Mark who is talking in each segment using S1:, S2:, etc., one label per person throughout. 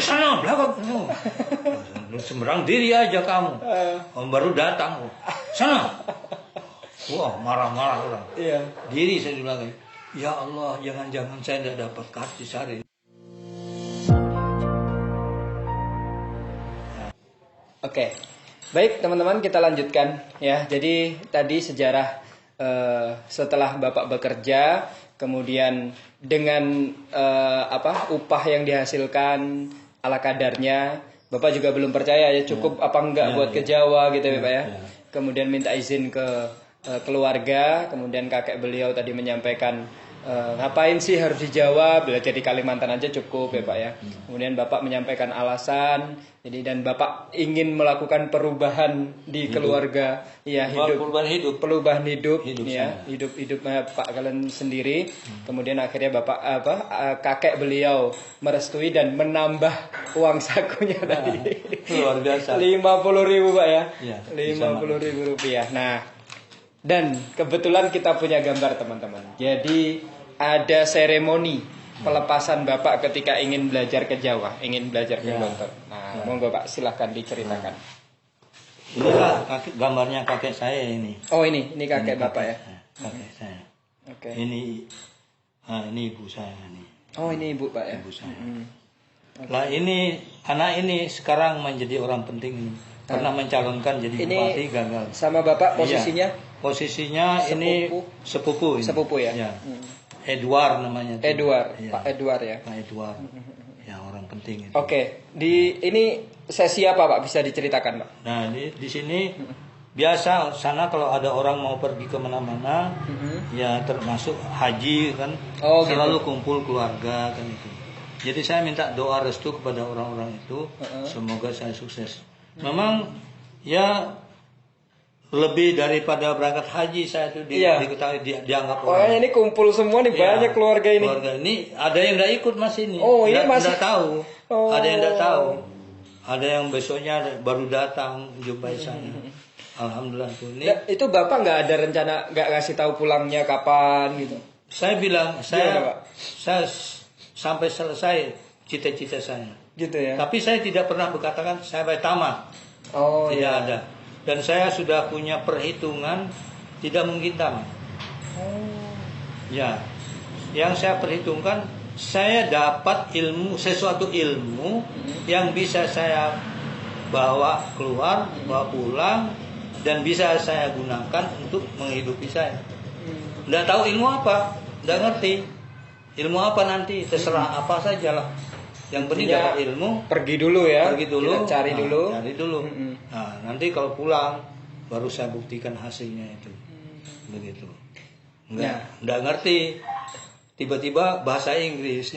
S1: sana belakang. Sembarang diri aja kamu. Baru datang. Sana. Wah, marah-marah orang.
S2: Iya.
S1: Diri saya bilang, ya Allah, jangan-jangan saya tidak dapat karcis hari ini.
S2: Oke. Baik, teman-teman, kita lanjutkan ya. Jadi tadi sejarah setelah Bapak bekerja, kemudian dengan upah yang dihasilkan ala kadarnya, Bapak juga belum percaya ya cukup apa enggak buat ke Jawa gitu ya Pak ya. Kemudian minta izin ke keluarga, kemudian kakek beliau tadi menyampaikan ngapain sih harus di Jawa, belajar di Kalimantan aja cukup ya Pak ya. Kemudian Bapak menyampaikan alasan, jadi dan Bapak ingin melakukan perubahan di keluarga, ya perubahan hidup ya, hidup Pak kalian sendiri. Kemudian akhirnya Bapak kakek beliau merestui dan menambah uang sakunya tadi.
S1: Luar biasa.
S2: 50.000 Pak ya. 50.000
S1: 50.000
S2: rupiah. Nah, dan kebetulan kita punya gambar teman-teman. Jadi ada seremoni pelepasan Bapak ketika ingin belajar ke Jawa, ingin belajar ke Gontor. Nah, monggo Pak, silahkan diceritakan.
S1: Inilah gambarnya kakek saya ini.
S2: Oh ini kakek Bapak ya.
S1: Kakek saya.
S2: Oke.
S1: Ini ibu saya nih.
S2: Oh ini ibu Pak ya.
S1: Ibu saya. Lah ini anak ini sekarang menjadi orang penting ini. Pernah mencalonkan jadi bupati, gagal.
S2: Sama Bapak posisinya?
S1: Posisinya ini sepupu.
S2: Sepupu ya.
S1: Edward namanya.
S2: Edward, ya. Pak Edward ya.
S1: Pak Edward. Ya orang penting itu.
S2: Oke. Ini sesi apa Pak, bisa diceritakan Pak?
S1: Nah di sini biasa sana kalau ada orang mau pergi ke mana-mana, ya termasuk haji kan, selalu kumpul keluarga kan itu. Jadi saya minta doa restu kepada orang-orang itu, semoga saya sukses. Memang ya lebih daripada berangkat haji saya tuh diketahui dianggap orang.
S2: Oh ini kumpul semua nih banyak keluarga ini.
S1: Keluarga ini ada yang tidak ikut mas ini.
S2: Oh ini masih
S1: tidak tahu. Ada yang tidak tahu. Ada yang besoknya baru datang jumpai saya. Alhamdulillah tuh ini.
S2: Itu Bapak nggak ada rencana nggak ngasih tahu pulangnya kapan gitu?
S1: Saya bilang saya sampai selesai cita-cita saya.
S2: Gitu ya.
S1: Tapi saya tidak pernah berkatakan saya tamat.
S2: Oh
S1: tidak ada. Dan saya sudah punya perhitungan tidak mungkin tamat. Ya, yang saya perhitungkan saya dapat sesuatu ilmu yang bisa saya bawa keluar, bawa pulang, dan bisa saya gunakan untuk menghidupi saya. Tidak tahu ilmu apa, tidak ngerti ilmu apa nanti, terserah apa saja lah. Yang penting dapat ilmu. Pergi dulu ya. Cari dulu. Nah, nanti kalau pulang baru saya buktikan hasilnya itu. Begitu. Enggak ngerti. Tiba-tiba bahasa Inggris.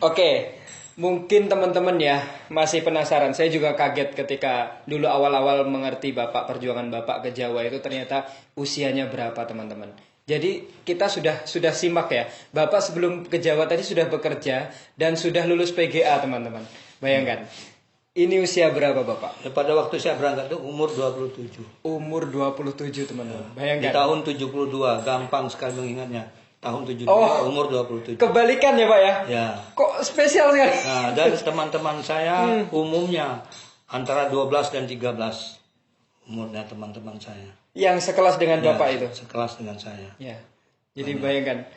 S2: Oke. Mungkin teman-teman ya masih penasaran. Saya juga kaget ketika dulu awal-awal mengerti Bapak, perjuangan Bapak ke Jawa itu ternyata usianya berapa teman-teman. Jadi kita sudah simak ya. Bapak sebelum ke Jawa tadi sudah bekerja dan sudah lulus PGA teman-teman. Bayangkan. Ini usia berapa Bapak?
S1: Ya, pada waktu saya berangkat itu umur 27.
S2: Umur 27 teman-teman. Bayangkan.
S1: Di tahun 72, gampang sekali mengingatnya. Tahun 72, umur 27.
S2: Kebalikan ya Pak ya?
S1: Ya.
S2: Kok spesial sekali?
S1: Nah, dan teman-teman saya umumnya antara 12 dan 13 umurnya teman-teman saya.
S2: Yang sekelas dengan Bapak itu?
S1: Sekelas dengan saya.
S2: Ya. Jadi bayangkan,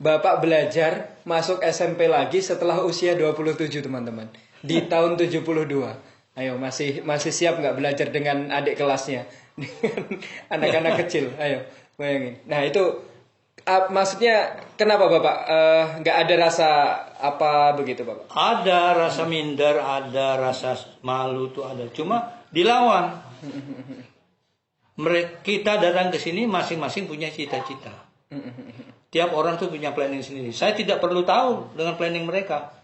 S2: Bapak belajar masuk SMP lagi setelah usia 27 teman-teman. Di tahun 72. Ayo masih siap nggak belajar dengan adik kelasnya? Dengan anak-anak kecil. Ayo, bayangin. Nah, itu maksudnya kenapa Bapak nggak ada rasa apa begitu Bapak?
S1: Ada rasa minder, ada rasa malu tuh ada. Cuma dilawan. Kita datang ke sini masing-masing punya cita-cita. Tiap orang tuh punya planning sendiri. Saya tidak perlu tahu dengan planning mereka.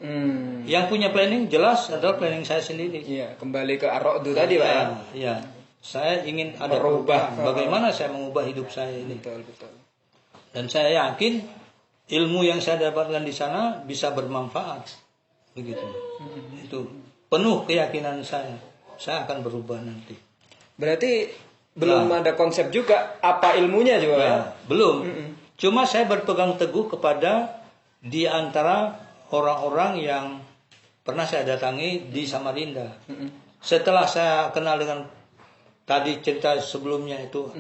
S1: Yang punya planning jelas adalah planning saya sendiri.
S2: Iya, kembali ke Ar-Ra'd tadi Pak ya.
S1: Iya. Saya ingin ada perubahan. Bagaimana saya mengubah hidup saya ini?
S2: Betul.
S1: Dan saya yakin ilmu yang saya dapatkan di sana bisa bermanfaat. Begitu. Itu penuh keyakinan saya. Saya akan berubah nanti.
S2: Berarti belum ada konsep juga apa ilmunya juga ya?
S1: Belum. Cuma saya berpegang teguh kepada di antara orang-orang yang pernah saya datangi di Samarinda. Setelah saya kenal dengan tadi cerita sebelumnya itu,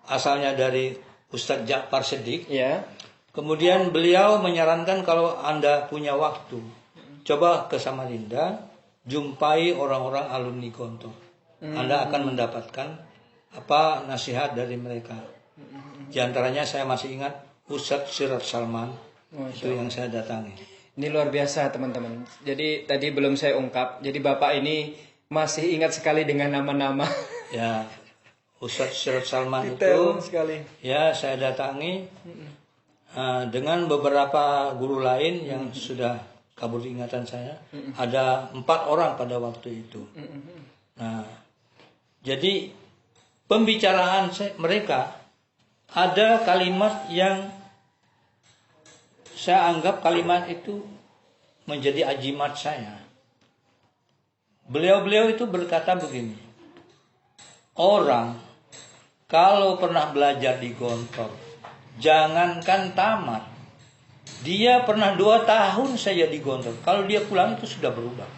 S1: asalnya dari Ustadz Ja'far Shiddiq.
S2: Ya.
S1: Kemudian beliau menyarankan kalau Anda punya waktu, coba ke Samarinda, jumpai orang-orang alumni Gontor. Anda akan mendapatkan apa nasihat dari mereka. Di antaranya saya masih ingat Ustadz Sirat Salman, itu yang saya datangi.
S2: Ini luar biasa teman-teman. Jadi tadi belum saya ungkap. Jadi Bapak ini masih ingat sekali dengan nama-nama.
S1: Ya, Ustadz Sirat Salman
S2: Detail
S1: itu
S2: sekali.
S1: ya saya datangi dengan beberapa guru lain yang sudah kabur ingatan saya. Ada 4 orang pada waktu itu. Nah, jadi pembicaraan mereka ada kalimat yang saya anggap kalimat itu menjadi ajimat saya. Beliau-beliau itu berkata begini, orang kalau pernah belajar di Gontor, jangankan tamat, dia pernah 2 tahun saja di Gontor, kalau dia pulang itu sudah berubah.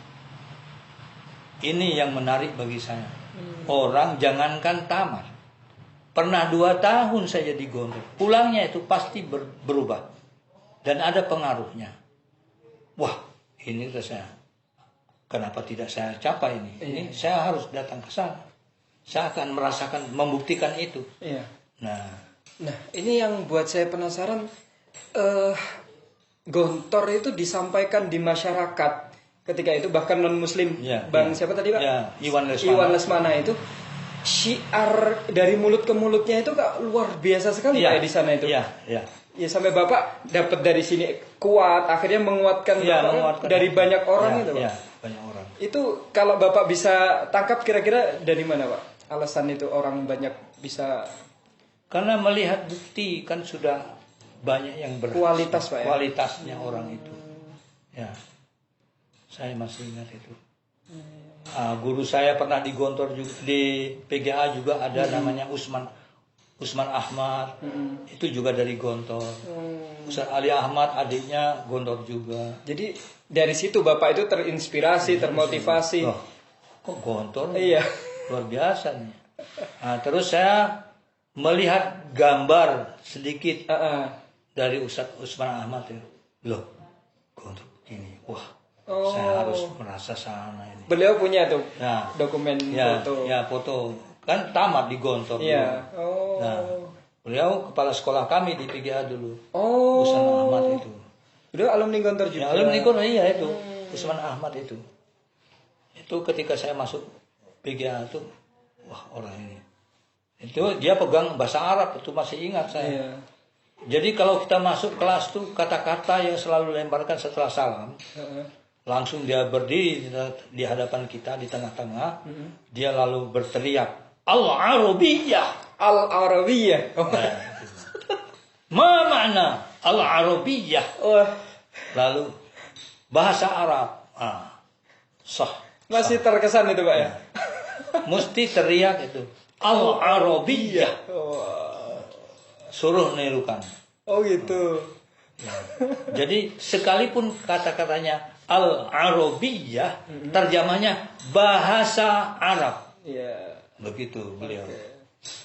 S1: Ini yang menarik bagi saya. Orang jangankan tamat, pernah 2 tahun saja di Gontor, pulangnya itu pasti berubah. Dan ada pengaruhnya. Wah, ini saya. Kenapa tidak saya capai ini? Ini saya harus datang ke sana. Saya akan merasakan, membuktikan itu.
S2: Iya.
S1: Nah,
S2: ini yang buat saya penasaran. Gontor itu disampaikan di masyarakat ketika itu, bahkan non Muslim. Bang siapa tadi Pak?
S1: Ya, Iwan Lesmana.
S2: Iwan Lesmana itu syiar dari mulut ke mulutnya itu luar biasa sekali Pak di sana itu.
S1: Iya.
S2: Ya sampai Bapak dapat dari sini kuat, akhirnya menguatkan Bapak dari banyak orang itu Pak.
S1: Iya, banyak orang.
S2: Itu kalau Bapak bisa tangkap kira-kira dari mana Pak? Alasan itu orang banyak bisa.
S1: Karena melihat bukti kan sudah banyak yang
S2: kualitas Pak ya?
S1: Kualitasnya orang itu. Ya, saya masih ingat itu. Guru saya pernah di Gontor juga, di PGA juga ada namanya Usman Ahmad, itu juga dari Gontor. Ustaz Ali Ahmad adiknya Gontor juga.
S2: Jadi dari situ Bapak itu terinspirasi, termotivasi.
S1: Loh, kok Gontor?
S2: Iya.
S1: Luar biasa nih. Nah, terus saya melihat gambar sedikit dari Ustaz Usman Ahmad itu. Loh, Gontor begini. Wah, saya harus merasa sana ini.
S2: Beliau punya tuh dokumen foto.
S1: Ya, foto. Kan tamat di Gontor.
S2: Iya.
S1: Nah, beliau kepala sekolah kami di PGA dulu. Usman Ahmad itu.
S2: Beliau alumni Gontor juga.
S1: Ya, alumni Gontor iya itu. Usman Ahmad itu. Itu ketika saya masuk PGA itu, wah orang ini. Itu dia pegang bahasa Arab, itu masih ingat saya.
S2: Iya.
S1: Jadi kalau kita masuk kelas tuh kata-kata yang selalu lemparkan setelah salam. Langsung dia berdiri di hadapan kita di tengah-tengah. Dia lalu berteriak, Al-Arabiyah.
S2: Al-Arabiyah.
S1: Ma makna Al-Arabiyah? Lalu bahasa Arab. Sah.
S2: Masih terkesan itu Pak ya?
S1: Mesti teriak itu. Al-Arabiyah. Suruh nirukan.
S2: Oh gitu.
S1: Ya. Jadi sekalipun kata-katanya Al-Arabiyah, terjemahnya bahasa Arab.
S2: Iya.
S1: Begitu beliau.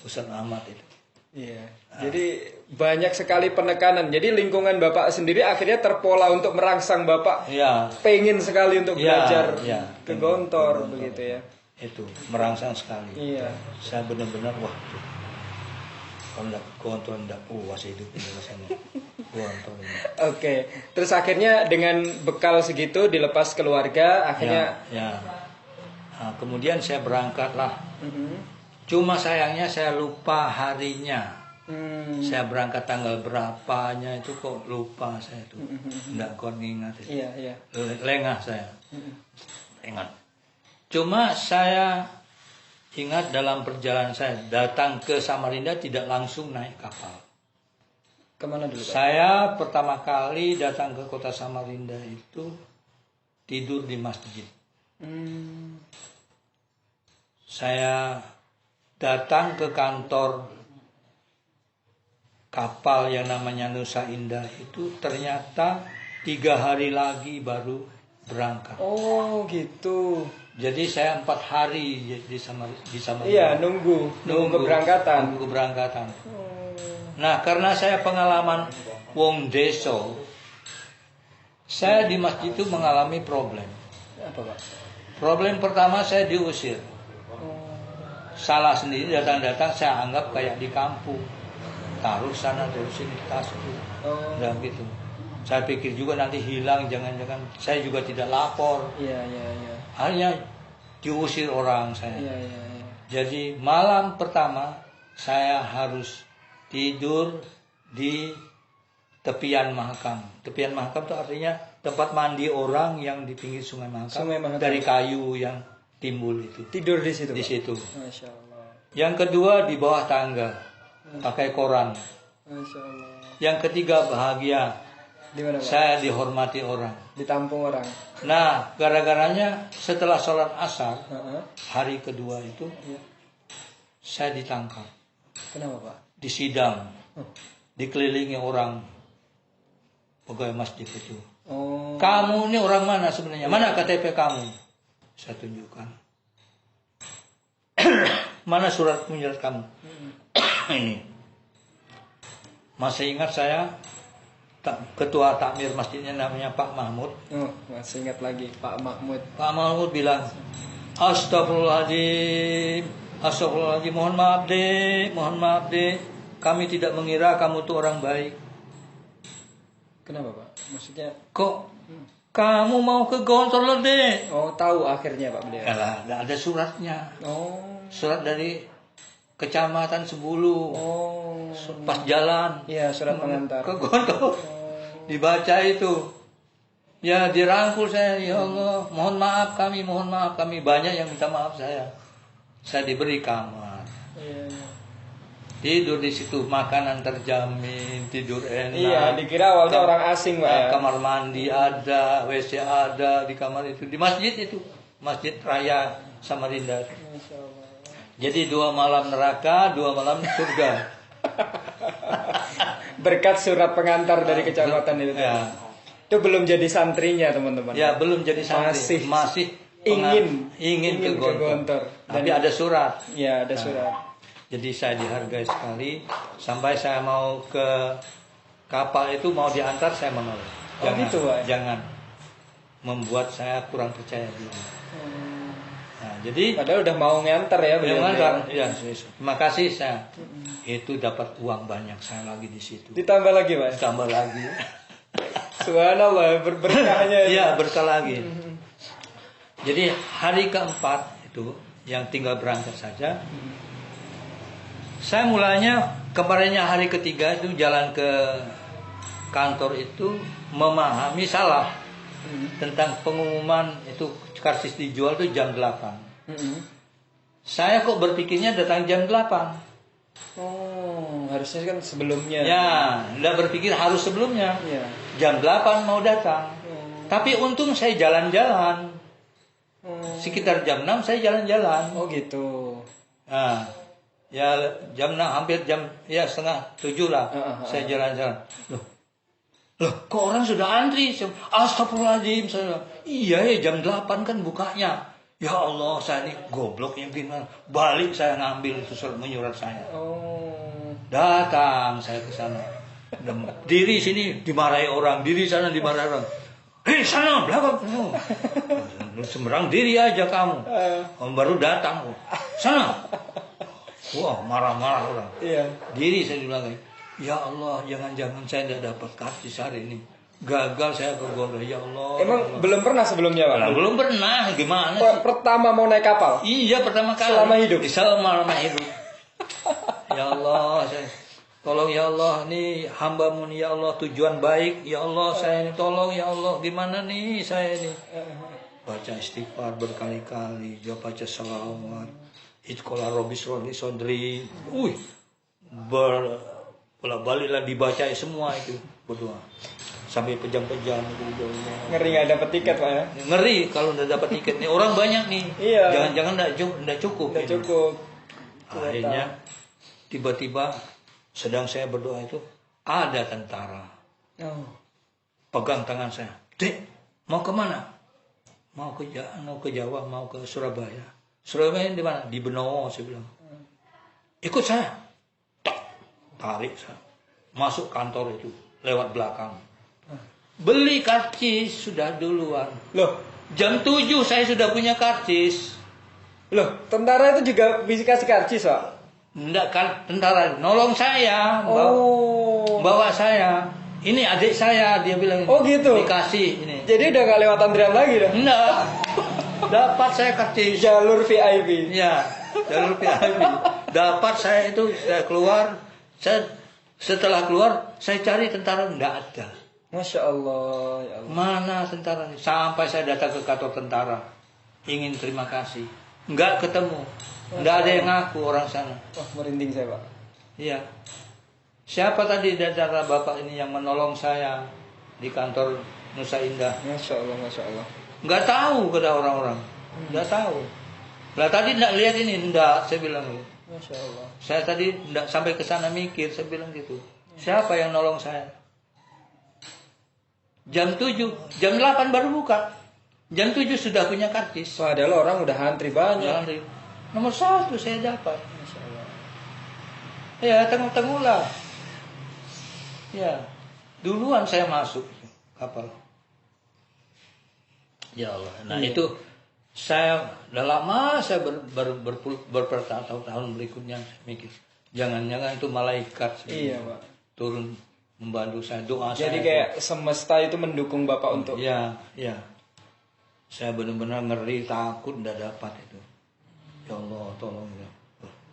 S1: Ustaz Ahmad itu.
S2: Iya. Jadi banyak sekali penekanan. Jadi lingkungan Bapak sendiri akhirnya terpola untuk merangsang Bapak. Pengen sekali untuk belajar ke Gontor begitu ya.
S1: Itu merangsang sekali.
S2: Iya.
S1: Saya benar-benar wah. Kalau enggak Gontor enggak puas hidup ini rasanya. Gontor.
S2: Oke. Terus akhirnya dengan bekal segitu dilepas keluarga akhirnya.
S1: Nah, kemudian saya berangkatlah. Cuma sayangnya saya lupa harinya. Saya berangkat tanggal berapanya itu kok lupa saya itu. Enggak kuat ingat itu.
S2: Iya.
S1: Lengah saya. Ingat. Cuma saya ingat dalam perjalanan saya datang ke Samarinda tidak langsung naik kapal.
S2: Kemana dulu Pak?
S1: Saya pertama kali datang ke kota Samarinda itu tidur di masjid. Saya datang ke kantor kapal yang namanya Nusa Indah itu ternyata 3 hari lagi baru berangkat.
S2: Oh gitu.
S1: Jadi saya 4 hari di Samarinda.
S2: Iya, nunggu keberangkatan.
S1: Nunggu keberangkatan. Nah, karena saya pengalaman wong deso, saya di masjid itu mengalami problem.
S2: Apa, Pak?
S1: Problem pertama, saya diusir. Salah sendiri, datang-datang saya anggap kayak di kampung. Taruh sana, taruh sini, tasku. Dan gitu. Saya pikir juga nanti hilang, jangan-jangan saya juga tidak lapor.
S2: Iya.
S1: Hanya diusir orang saya.
S2: Iya.
S1: Jadi malam pertama saya harus tidur di tepian Mahakam. Tepian Mahakam itu artinya tempat mandi orang yang di pinggir Sungai Mahakam. Dari kayu yang timbul itu.
S2: Tidur di situ.
S1: Di situ.
S2: Masya Allah.
S1: Yang kedua di bawah tangga, pakai koran.
S2: Masya Allah.
S1: Yang ketiga bahagia.
S2: Di mana, Pak?
S1: Saya dihormati orang.
S2: Ditampung orang.
S1: Nah, gara-garanya setelah sholat asar, hari kedua itu, saya ditangkap.
S2: Kenapa, Pak?
S1: Disidang, dikelilingi orang pegawai masjid itu.
S2: Oh.
S1: Kamu ini orang mana sebenarnya? Mana KTP kamu? Saya tunjukkan. Mana surat menyurat kamu? Ini. Masih ingat saya, ketua takmir masjidnya namanya Pak Mahmud.
S2: Oh, masih ingat lagi Pak Mahmud.
S1: Pak Mahmud bilang, Astagfirullahaladzim, Astagfirullahaladzim, mohon maaf deh, kami tidak mengira kamu tuh orang baik.
S2: Kenapa, Pak? Maksudnya
S1: Kok kamu mau ke Gontor deh?
S2: oh, tahu akhirnya, Pak, beliau.
S1: Yalah, tidak ada suratnya.
S2: Oh.
S1: Surat dari Kecamatan Sebulu.
S2: Oh.
S1: Pas jalan.
S2: Iya, surat pengantar.
S1: Ke Gontor. Dibaca itu. Ya dirangkul saya, ya Allah, mohon maaf kami. Banyak yang minta maaf saya. Saya diberi kamar.
S2: Iya.
S1: Tidur di situ, makanan terjamin, tidur enak.
S2: Iya, dikira awalnya orang asing, Pak, ya.
S1: Kamar mandi ada, WC ada di kamar itu, di masjid itu, Masjid Raya Samarinda.
S2: Masya Allah.
S1: Jadi 2 malam neraka, 2 malam surga.
S2: Berkat surat pengantar dari kecamatan itu.
S1: Ya.
S2: Itu belum jadi santrinya, teman-teman.
S1: Ya, belum jadi santri. Masih ingin ke Gontor. Tapi ada surat.
S2: Ya, ada surat.
S1: Jadi saya dihargai sekali. Sampai saya mau ke kapal itu mau diantar, saya menolak.
S2: Oh, gitu, Pak?
S1: Jangan membuat saya kurang percaya diri. Nah, jadi
S2: Padahal udah mau ngantar ya beliau.
S1: ya, terima kasih saya. Itu dapat uang banyak saya lagi di situ.
S2: Ditambah lagi, Pak.
S1: Tambah lagi.
S2: Subhanallah, berkahnya.
S1: Iya, berkah lagi. Jadi hari keempat itu yang tinggal berangkat saja. Saya mulanya kemarinnya hari ketiga itu jalan ke kantor itu memahami salah tentang pengumuman itu karcis dijual itu jam 8. Saya kok berpikirnya datang jam 8.
S2: Oh, harusnya kan sebelumnya.
S1: Ya, enggak berpikir harus sebelumnya.
S2: Iya.
S1: Jam 8 mau datang. Tapi untung saya jalan-jalan. Sekitar jam 6 saya jalan-jalan.
S2: Oh gitu.
S1: Nah, ya jam 6 hampir jam ya setengah 7 lah. Saya jalan-jalan. Loh, kok orang sudah antri? Astagfirullahaladzim. Saya, iya ya jam 8 kan bukanya. Ya Allah, saya ini goblok yang gimana. Balik saya ngambil itu surat menyurat saya.
S2: Oh.
S1: Datang saya ke sana. Diri sini dimarahi orang, diri sana dimarahi orang. Hei sana belakang kamu. Sembarang diri aja kamu. Kamu baru datang. Sana. Wah, marah-marah orang.
S2: Iya.
S1: Diri saya bilang, ya Allah, jangan-jangan saya tidak dapat karcis hari ini. Gagal saya ke Gondor, ya Allah.
S2: Emang
S1: ya Allah.
S2: belum pernah sebelumnya, Pak?
S1: Belum pernah, gimana sih?
S2: Pertama mau naik kapal?
S1: Iya, pertama kali.
S2: Selama hidup?
S1: Selama hidup. Ya Allah, tolong ya Allah, nih hamba-Mu nih ya Allah, tujuan baik. Ya Allah, saya ini tolong ya Allah, gimana nih saya ini? Baca istighfar berkali-kali, juga baca salawat. Itqala Robis Roni Sondri. Bolak-baliklah dibaca semua itu, berdoa. Sampai pejam-pejam itu.
S2: Ngeri nggak dapet tiket, Pak ya?
S1: Ngeri kalau udah dapat tiket nih, orang banyak nih.
S2: Iya.
S1: Jangan-jangan enggak cukup.
S2: Nggak cukup.
S1: Akhirnya tiba-tiba sedang saya berdoa itu ada tentara.
S2: Oh.
S1: pegang tangan saya. Dek, mau kemana? Mau ke Jawa, mau ke Surabaya. Surabaya di mana? Di Benowo, saya bilang. Ikut saya. Tarik saya. Masuk kantor itu, lewat belakang. Beli karcis sudah duluan.
S2: Loh,
S1: Jam 7 saya sudah punya karcis.
S2: loh, tentara itu juga bisa kasih karcis, Pak?
S1: Enggak kan, tentara nolong saya, bawa saya. Ini adik saya, dia bilang.
S2: Oh, gitu.
S1: Dikasih ini.
S2: Jadi udah gak lewat antrian lagi dah.
S1: Enggak. Dapat saya karcis.
S2: Jalur VIP.
S1: Ya, jalur VIP. Dapat saya itu, saya keluar. Setelah keluar, saya cari tentara, enggak ada.
S2: Masya Allah, ya Allah.
S1: Mana tentara? Sampai saya datang ke kantor tentara, ingin terima kasih. Enggak ketemu. Enggak ada yang ngaku orang sana.
S2: Wah, merinding saya, Pak.
S1: Iya. Siapa tadi tentara Bapak ini yang menolong saya di kantor Nusa Indah?
S2: Masya Allah, Masya Allah.
S1: Enggak tahu kata orang-orang. Enggak tahu. Lah tadi enggak lihat ini, enggak, saya bilang.
S2: Masya Allah.
S1: Saya tadi enggak sampai ke sana mikir, saya bilang gitu. Siapa yang nolong saya? Jam 7, jam 8 baru buka. Jam 7 sudah punya karcis.
S2: Padahal orang udah antri banyak.
S1: Ya, nomor 1 saya dapat.
S2: Masya Allah.
S1: Ya, tengah-tengah lah. Ya, duluan saya masuk kapal. Ya Allah. Nah, itu saya udah lama saya bertahun-tahun berikutnya mikir. Jangan-jangan itu malaikat
S2: Iya, Pak.
S1: turun membantu saya, doa
S2: Jadi
S1: saya.
S2: kayak semesta itu mendukung Bapak untuk
S1: Ya, ya. Saya benar-benar ngeri, takut nggak dapat itu. Ya Allah, tolong ya.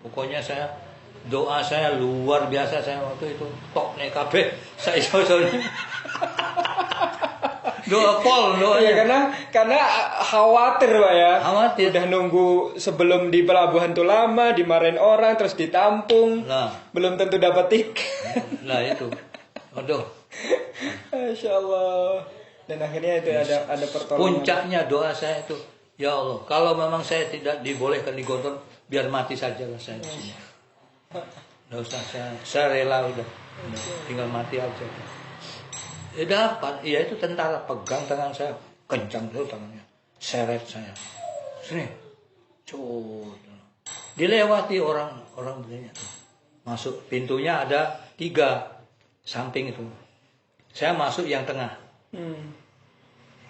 S1: Pokoknya saya doa saya luar biasa, saya waktu itu tok nek kabeh saya soalnya. Doa pol doanya.
S2: ya karena khawatir, Pak ya.
S1: Khawatir.
S2: Udah nunggu sebelum di pelabuhan tuh lama, dimarahin orang terus ditampung.
S1: Nah,
S2: Belum tentu dapat tiket.
S1: nah itu. Aduh.
S2: Masya Allah. Dan akhirnya itu ada pertolongan.
S1: Puncaknya doa saya itu, ya Allah, kalau memang saya tidak dibolehkan di Gontor, biar mati saja lah saya di sini. Nggak usah, saya rela udah, tinggal mati aja. Ya dapat, iya itu tentara pegang tangan saya, kencang tuh tangannya, seret saya, sini, cut, dilewati orang begini tuh, masuk pintunya ada 3 samping itu, saya masuk yang tengah,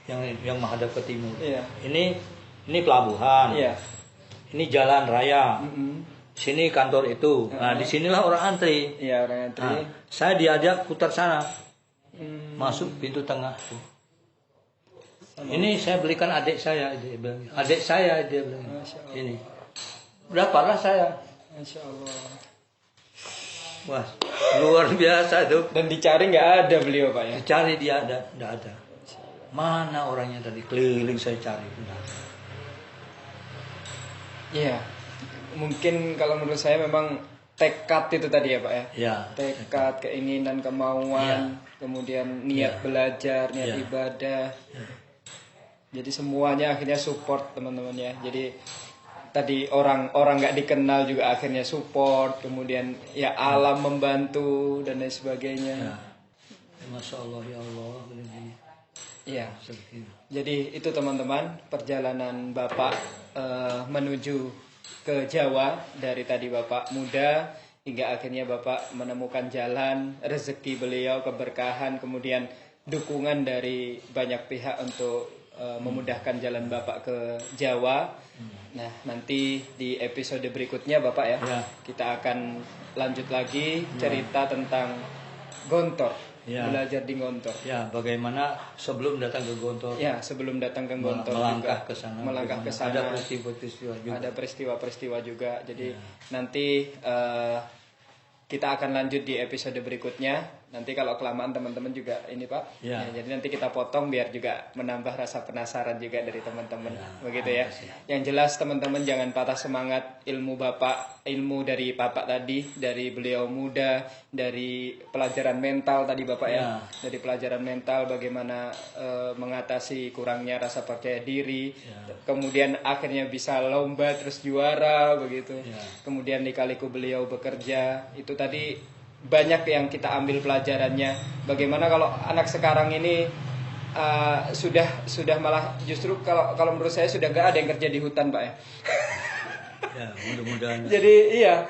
S1: yang menghadap ke timur.
S2: Iya.
S1: Ini pelabuhan,
S2: Iya.
S1: ini jalan raya. Sini kantor itu. Nah, disinilah orang antri.
S2: Iya, orang antri.
S1: Nah, saya diajak putar sana. Masuk pintu tengah tuh. Ini saya belikan adik saya, dia bilang. Adik saya, dia bilang. Ini. Dapatlah saya.
S2: Masya Allah.
S1: Wah, luar biasa tuh.
S2: Dan dicari nggak ada beliau, Pak ya.
S1: Cari dia ada, enggak ada. Mana orangnya tadi, keliling saya cari.
S2: Iya. Mungkin kalau menurut saya memang tekad itu tadi ya, Pak ya.
S1: Ya.
S2: Tekad, keinginan, kemauan, kemudian niat belajar, niat ibadah. Jadi semuanya akhirnya support teman-teman ya. Jadi tadi orang nggak dikenal juga akhirnya support, kemudian ya alam membantu dan lain sebagainya.
S1: Ya. Masya Allah, ya Allah.
S2: Iya. Jadi itu teman-teman perjalanan Bapak menuju ke Jawa, dari tadi Bapak muda hingga akhirnya Bapak menemukan jalan, rezeki beliau, keberkahan, kemudian dukungan dari banyak pihak untuk memudahkan jalan Bapak ke Jawa. Nah, nanti di episode berikutnya Bapak ya, kita akan lanjut lagi cerita tentang Gontor. Belajar di Gontor.
S1: Ya, bagaimana sebelum datang ke Gontor.
S2: Ya, sebelum datang ke Gontor
S1: melangkah ke sana.
S2: Melangkah ke sana.
S1: Ada peristiwa-peristiwa juga.
S2: Ada peristiwa-peristiwa juga. Jadi nanti kita akan lanjut di episode berikutnya. Nanti kalau kelamaan teman-teman juga ini Pak. Ya, jadi nanti kita potong biar juga menambah rasa penasaran juga dari teman-teman. Begitu ya. Yang jelas teman-teman jangan patah semangat, ilmu Bapak, ilmu dari Bapak tadi, dari beliau muda, dari pelajaran mental tadi Bapak ya. Dari pelajaran mental bagaimana mengatasi kurangnya rasa percaya diri. Kemudian akhirnya bisa lomba terus juara begitu. Kemudian di Kaliku beliau bekerja. Itu tadi banyak yang kita ambil pelajarannya. Bagaimana kalau anak sekarang ini sudah malah justru kalau menurut saya sudah gak ada yang kerja di hutan, Pak ya.
S1: Ya, mudah-mudahan.
S2: Jadi iya,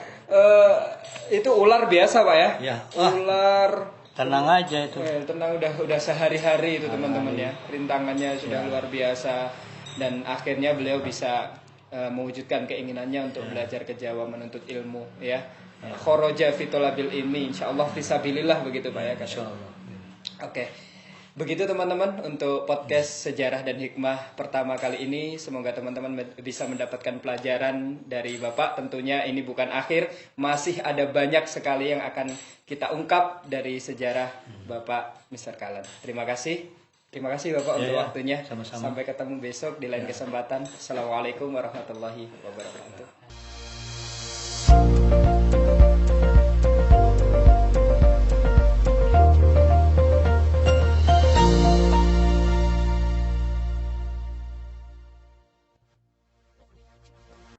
S2: itu ular biasa, Pak ya.
S1: Ya.
S2: Ular.
S1: Tenang aja itu.
S2: Tenang, udah sehari-hari itu teman-teman ya. Rintangannya sudah luar biasa dan akhirnya beliau bisa mewujudkan keinginannya untuk belajar ke Jawa menuntut ilmu ya. Khoroja fitolabil ilmi, insyaallah fisabilillah begitu Pak ya.
S1: Insyaallah.
S2: Oke. Begitu teman-teman untuk podcast Sejarah dan Hikmah pertama kali ini. Semoga teman-teman bisa mendapatkan pelajaran dari Bapak. Tentunya ini bukan akhir, masih ada banyak sekali yang akan kita ungkap dari sejarah Bapak Mr. Kalan. Terima kasih Bapak untuk waktunya.
S1: Sama-sama.
S2: Sampai ketemu besok di lain kesempatan. Assalamualaikum warahmatullahi wabarakatuh.